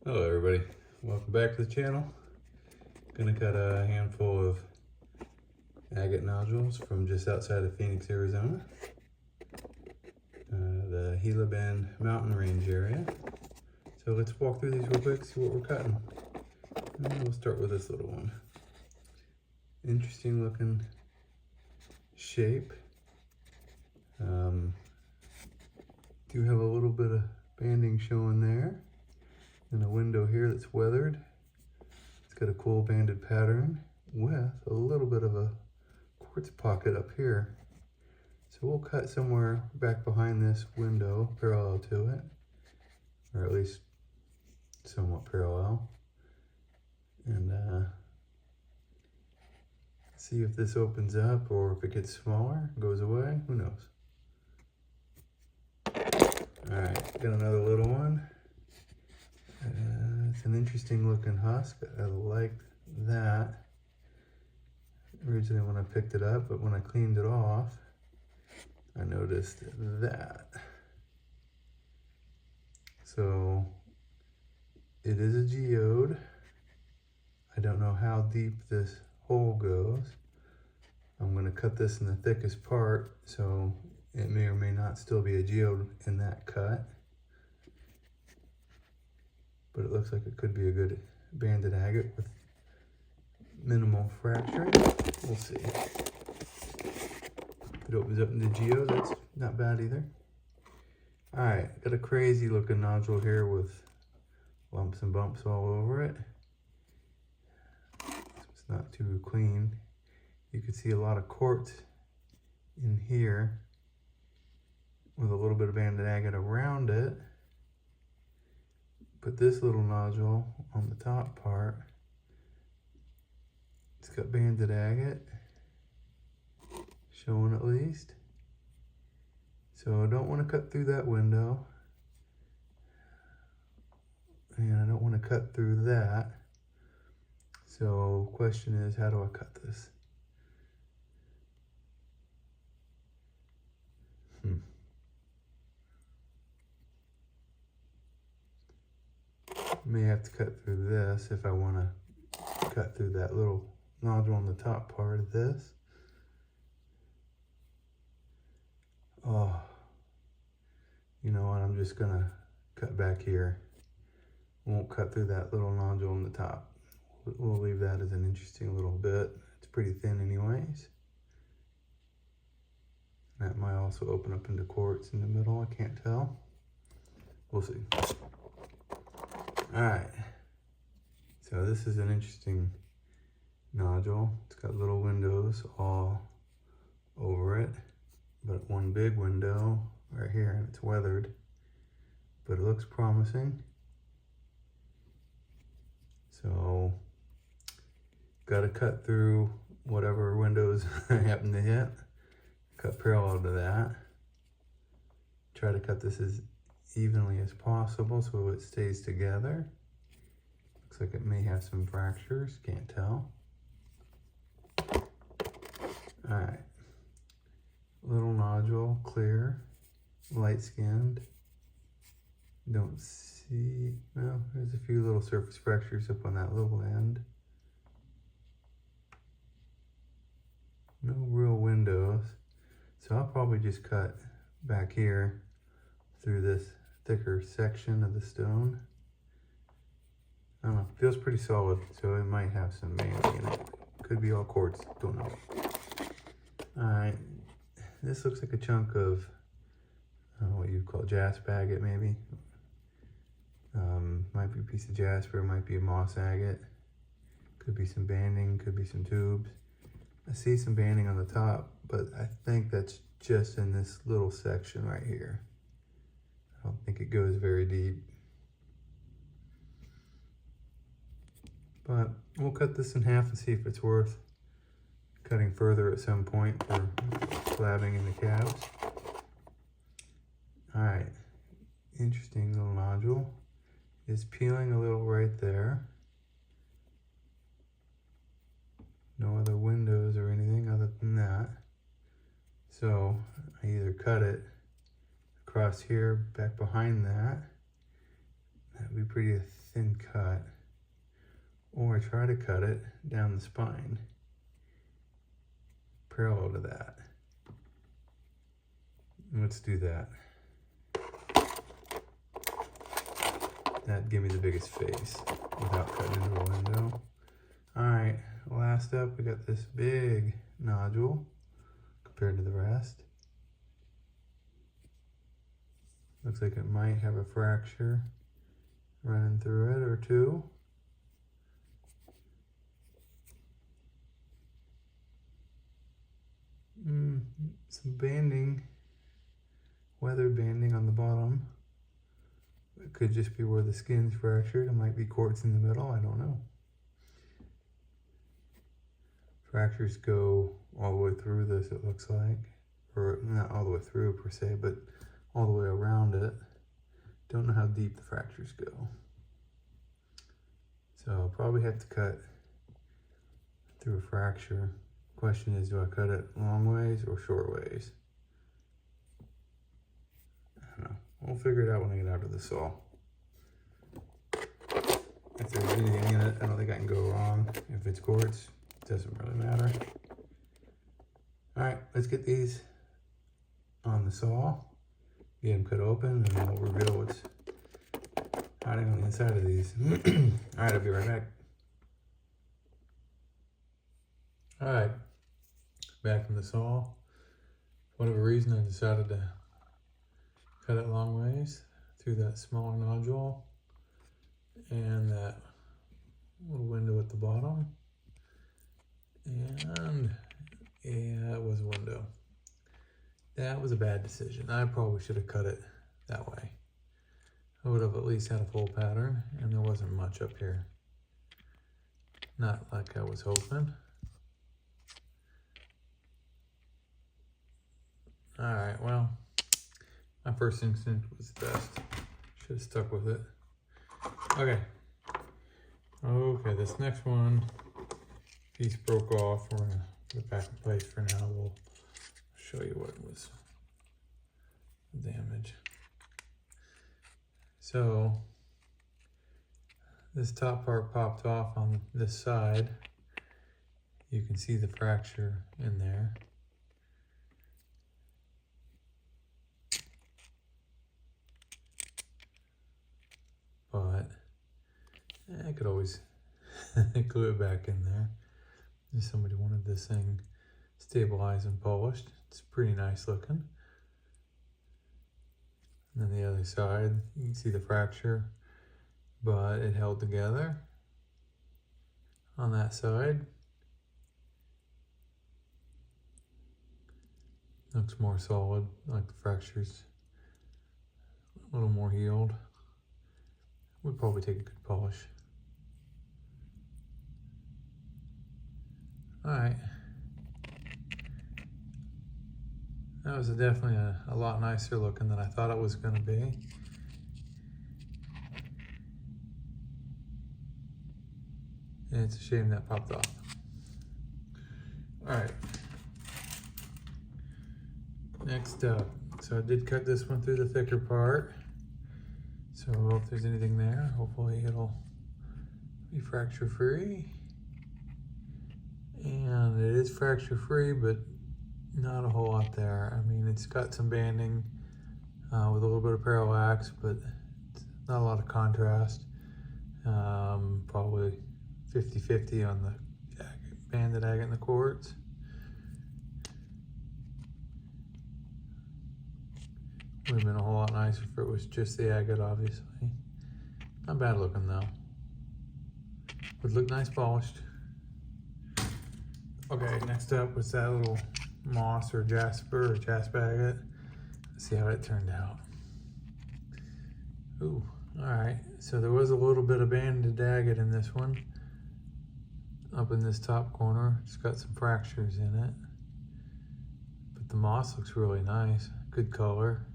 Hello everybody, welcome back to the channel. Gonna cut a handful of agate nodules from just outside of Phoenix, Arizona. The Gila Bend mountain range area. So let's walk through these real quick, see what we're cutting. And we'll start with this little one. Interesting looking shape. Do have a little bit of banding showing there. And a window here that's weathered. It's got a cool banded pattern with a little bit of a quartz pocket up here. So we'll cut somewhere back behind this window parallel to it, or at least somewhat parallel. And see if this opens up or if it gets smaller, goes away, who knows. All right, got another little one. It's an interesting looking husk. I like that originally when I picked it up, but when I cleaned it off, I noticed that. So it is a geode. I don't know how deep this hole goes. I'm going to cut this in the thickest part, so it may or may not still be a geode in that cut. But it looks like it could be a good banded agate with minimal fracturing. We'll see. If it opens up into geode, that's not bad either. All right, got a crazy looking nodule here with lumps and bumps all over it. It's not too clean. You can see a lot of quartz in here with a little bit of banded agate around it. But this little nodule on the top part, it's got banded agate showing at least. So I don't want to cut through that window. And I don't want to cut through that. So question is, how do I cut this? May have to cut through this if I want to cut through that little nodule on the top part of this. Oh, you know what, I'm just gonna cut back here. Won't cut through that little nodule on the top. We'll leave that as an interesting little bit. It's pretty thin anyways. That might also open up into quartz in the middle, I can't tell. We'll see. All right, so this is an interesting nodule. It's got little windows all over it, but one big window right here, and it's weathered, but it looks promising. So, got to cut through whatever windows I happen to hit, cut parallel to that. Try to cut this as evenly as possible so it stays together. Looks like it may have some fractures, can't tell. All right, little nodule, clear, light skinned. Don't see, well, there's a few little surface fractures up on that little end. No real windows. So I'll probably just cut back here through this thicker section of the stone. I don't know, feels pretty solid, so it might have some banding in it. Could be all quartz, don't know. All right, this looks like a chunk of, I don't know what you'd call jasper agate maybe. Might be a piece of jasper, might be a moss agate. Could be some banding, could be some tubes. I see some banding on the top, but I think that's just in this little section right here. I don't think it goes very deep. But we'll cut this in half and see if it's worth cutting further at some point for slabbing in the calves. All right, interesting little nodule. It's peeling a little right there. No other windows or anything other than that. So I either cut it across here, back behind that. That would be pretty thin cut, or try to cut it down the spine, parallel to that. Let's do that. That'd give me the biggest face without cutting into a window. All right, last up, we got this big nodule compared to the rest. Looks like it might have a fracture running through it or two. Some banding, weathered banding on the bottom. It could just be where the skin's fractured. It might be quartz in the middle, I don't know. Fractures go all the way through this, it looks like. Or not all the way through per se, but all the way around it. Don't know how deep the fractures go. So I'll probably have to cut through a fracture. Question is, do I cut it long ways or short ways? I don't know. We'll figure it out when I get out of the saw. If there's anything in it, I don't think I can go wrong. If it's quartz, it doesn't really matter. All right, let's get these on the saw. Get them cut open, and then we'll reveal what's hiding on the inside of these. All right, I'll be right back. All right, back from the saw. For whatever reason, I decided to cut it long ways through that smaller nodule and that little window at the bottom. And yeah, it was a window. That was a bad decision. I probably should have cut it that way. I would have at least had a full pattern, and there wasn't much up here. Not like I was hoping. All right, well, my first instinct was best. Should have stuck with it. Okay. Okay, this next one, piece broke off. We're gonna put it back in place for now. We'll show you what was the damage. So this top part popped off on this side. You can see the fracture in there. But I could always glue it back in there. If somebody wanted this thing stabilized and polished, it's pretty nice looking. And then the other side, you can see the fracture, but it held together on that side. Looks more solid, like the fracture's a little more healed. Would probably take a good polish. All right. That was definitely a lot nicer looking than I thought it was going to be. And it's a shame that popped off. All right. Next up, so I did cut this one through the thicker part. So if there's anything there, hopefully it'll be fracture free. And it is fracture free, but not a whole lot there. I mean, it's got some banding with a little bit of parallax, but not a lot of contrast. Probably 50-50 on the banded agate and the quartz. Would have been a whole lot nicer if it was just the agate, obviously. Not bad looking though. Would look nice polished. Okay, next up was that little moss or jasper or jasper agate. Let's see how it turned out. Ooh, all right. So there was a little bit of banded agate in this one. Up in this top corner, it's got some fractures in it. But the moss looks really nice, good color.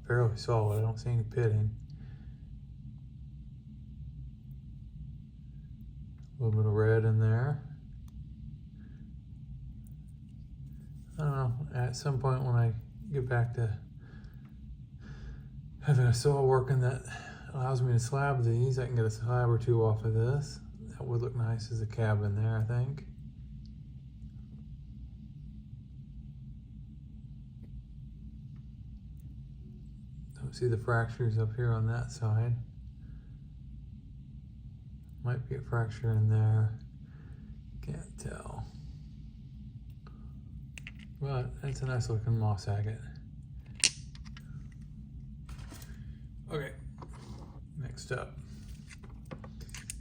Fairly solid, I don't see any pitting. A little bit of red in there. I don't know, at some point when I get back to having a saw working that allows me to slab these. I can get a slab or two off of this. That would look nice as a cabin there, I think. Don't see the fractures up here on that side. Might be a fracture in there. Can't tell. But it's a nice looking moss agate. Okay, next up.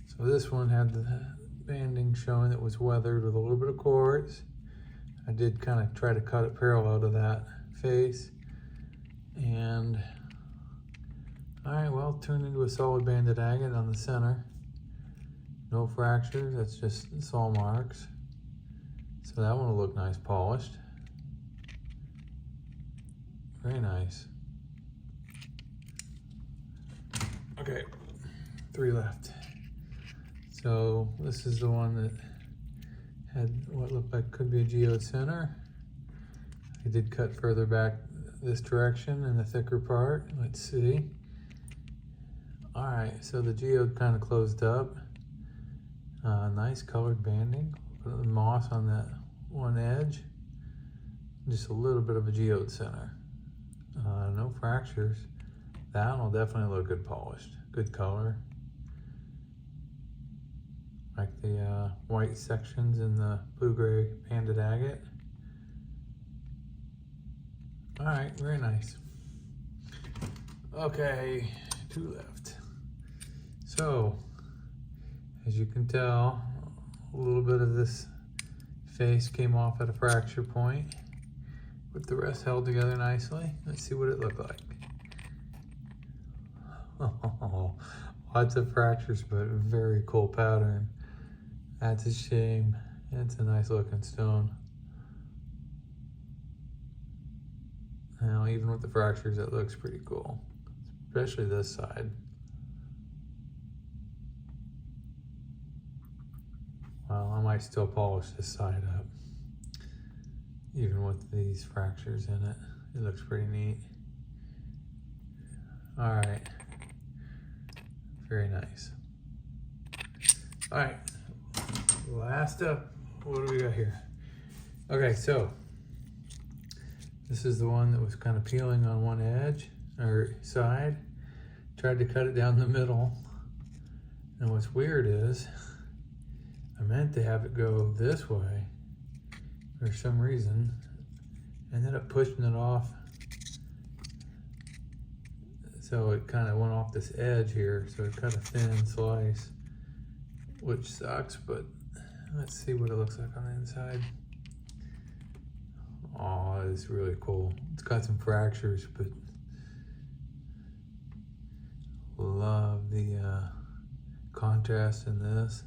So this one had the banding showing that was weathered with a little bit of quartz. I did kind of try to cut it parallel to that face. And, all right, well, turned into a solid banded agate on the center. No fractures, that's just saw marks. So that one will look nice polished. Very nice. Okay, 3 left. So this is the one that had what looked like could be a geode center. I did cut further back this direction in the thicker part. Let's see. All right, so the geode kind of closed up. Nice colored banding. Put the moss on that one edge. Just a little bit of a geode center. No fractures. That one will definitely look good polished. Good color. Like the white sections in the blue-gray banded agate. All right, very nice. Okay, 2 left. So, as you can tell, a little bit of this face came off at a fracture point, with the rest held together nicely. Let's see what it looked like. Oh, lots of fractures, but a very cool pattern. That's a shame. It's a nice looking stone. Now, even with the fractures, it looks pretty cool, especially this side. Well, I might still polish this side up, even with these fractures in it. It looks pretty neat. All right, very nice. All right, last up, what do we got here? Okay, so this is the one that was kind of peeling on one edge or side. Tried to cut it down the middle. And what's weird is I meant to have it go this way for some reason. Ended up pushing it off. So it kind of went off this edge here. So it cut a thin slice, which sucks, but let's see what it looks like on the inside. Oh, it's really cool. It's got some fractures, but love the contrast in this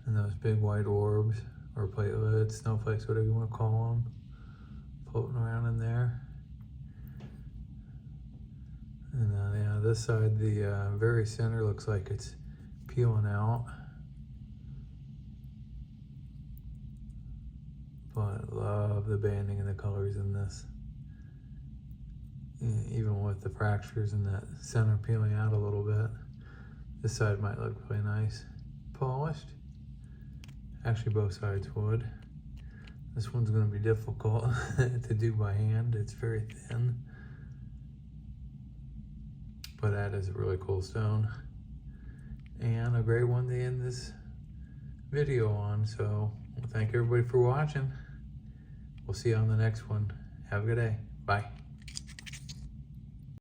and those big white orbs or platelets, snowflakes, whatever you want to call them, floating around in there. And yeah, this side, the very center looks like it's peeling out. But I love the banding and the colors in this. Even with the fractures and that center peeling out a little bit. This side might look really nice. Polished. Actually, both sides would. This one's going to be difficult to do by hand. It's very thin. But that is a really cool stone. And a great one to end this video on. So, thank everybody for watching. We'll see you on the next one. Have a good day. Bye.